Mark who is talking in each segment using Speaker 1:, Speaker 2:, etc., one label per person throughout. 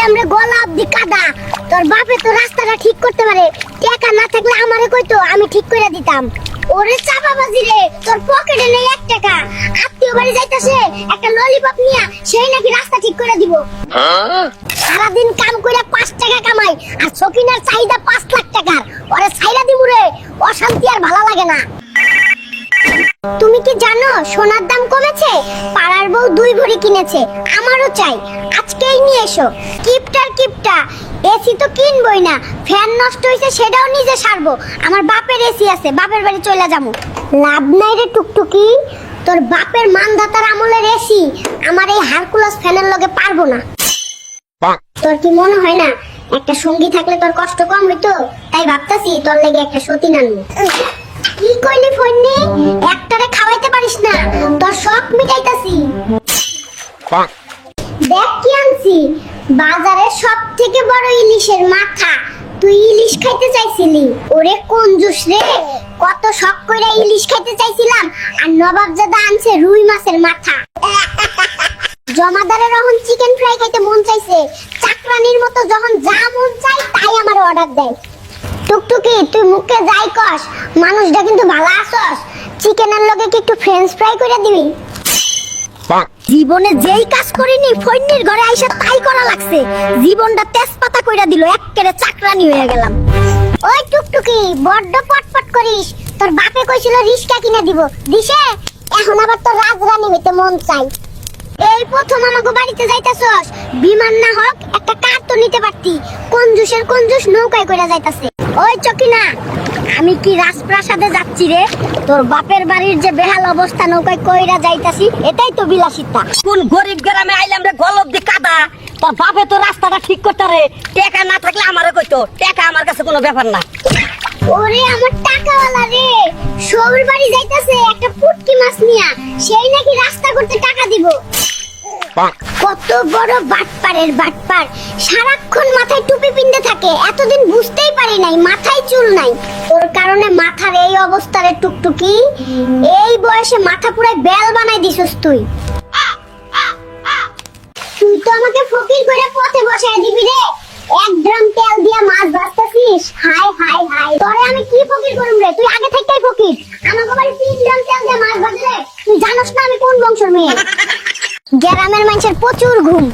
Speaker 1: আইলাম রে গলা অব্দি কাদা। তোর বাপে তো রাস্তাটা ঠিক করতে পারে, টাকা না থাকলে আমারে কইতো, আমি ঠিক করে দিতাম। ওরে চাপাবাজি রে, তোর পকেটে নেই 1 টাকা, আত্মীয় বাড়ি যাইতাছে একটা ললিপপ নিয়া সেই নাকি রাস্তা ঠিক করে দিব। সারাদিন কাম করে 5 টাকা কামাই, আর সকিনার চাহিদা 5 লাখ টাকার। ওরে ছাইরা দিমু রে, অশান্তি আর ভালো লাগে না। তুমি কি জানো সোনার দাম কমেছে? পাড়ার বউ 2 ভরি কিনেছে, আমারও চাই, আজকেই নিয়ে এসো। কিপটা এসি তো কিনবই না, ফ্যান নষ্ট হইছে সেটাও নিজে সারবো। আমার বাপের এসি আছে, বাপের বাড়ি চলে যাবো। লাভ নাই রে টুকটুকি, তোর বাপের মানদাতার আমলের এসি আমার এই হারকুলাস ফ্যানের লগে পারবো না। তোর কি মনে হয় না একটা সঙ্গী থাকলে তোর কষ্ট কম হইতো? তাই ভাবতাছি তোর লেগে একটা সতীন আনবো। কি কইলি ফন্নি? একটারে খাওয়াইতে পারিস না, তোর শখ মিটাইতাছি। দেখ কি আনছি, বাজারে সবথেকে বড় ইলিশের মাথা। তুই ইলিশ খাইতে চাইছিলি, ওরে কঞ্জুস রে, কত শখ কইরা ইলিশ খাইতে চাইছিলাম, আর নবাবজাদা আনছে রুই মাছের মাথা। জমাদারের যখন চিকেন ফ্রাই খাইতে মন চাইছে, চাকরানির মতো যখন যা মন চাই তাই আমার অর্ডার দেয়। টুকটুকি তুই মুখে যাই কস, মানুষটা কিন্তু ভালো আছস। চিকেনের লগে কি একটু ফ্রেঞ্চ ফ্রাই করে দিবি? জীবনে যেই কাজ করিনি ফইন্নির ঘরে আইসা তাই করা লাগছে, জীবনটা তেজপাতা কইরা দিল, এক্কেরে চাকরানি হয়ে গেলাম। ওই টুকটুকি বড্ড পটপট করিস, তোর বাপে কইছিল রিস্কা কিনে দিব, দিছে? এখন আবার তোর রাজরানী হইতে মন চাই। এই প্রথম আমাকে বাড়িতে যাইতাছস, বিমান না হোক একটা কার তো নিতে পারতি। কঞ্জুসের কঞ্জুস নৌকায় কইরা যাইতাছে। ওই চকিনা, আমি কি রাজপ্রাসাদে যাচ্ছি রে? তোর বাপের বাড়ির যে বেহাল অবস্থা, নৌকায় কইরা যাইতাছি, এটাই তো বিলাসিতা।
Speaker 2: কোন গরিব গ্রামে আইলাম রে গলব দি কাদা, তোর বাপে তো রাস্তাটা ঠিক করতে রে, টাকা না থাকলে আমারে কইতো, টাকা আমার কাছে কোনো ব্যাপার না।
Speaker 1: ওরে আমার টাকাওয়ালা রে, সবুর বাড়ি যাইতাছে একটা পুটকি মাছ নিয়া, সেই নাকি রাস্তা করতে টাকা দিব। কত বড় বাটপারের বাটপার, সারাক্ষণ মাথায় টুপি পিনতে থাকে, এতদিন বুঝতেই পারি নাই মাথায় চুল নাই। ওর কারণে মাথার এই অবস্থা রে টুকটুকি, এই বয়সে মাথা পুরাই বেল বানাই দিছস তুই। তুই তো আমাকে ফকির করে পথে বসায় দিবি রে, 1 ড্রাম তেল দিয়া মাছ ভাজতাছিস। হাই হাই হাই, তোরে আমি কি ফকির করুম রে? তুই আগে থেকেই ফকির, আমাকে বাড়ি 3 ড্রাম তেল দিয়া মাছ ভাজলে তুই জানোস না আমি কোন বংশের মেয়ে। গ্রামের মানুষের প্রচুর ঘুম,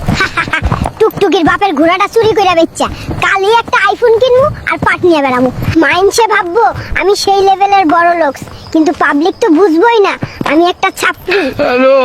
Speaker 1: টুকটুকির বাপের ঘোড়াটা চুরি কইরা বেচ্চা, কালই একটা আইফোন কিনবো আর পাট নিয়ে বেড়াবো। মাইন্ডসে ভাববো আমি সেই লেভেলের বড় লোক, কিন্তু পাবলিক তো বুঝবোই না আমি একটা ছাপড়ি। হ্যালো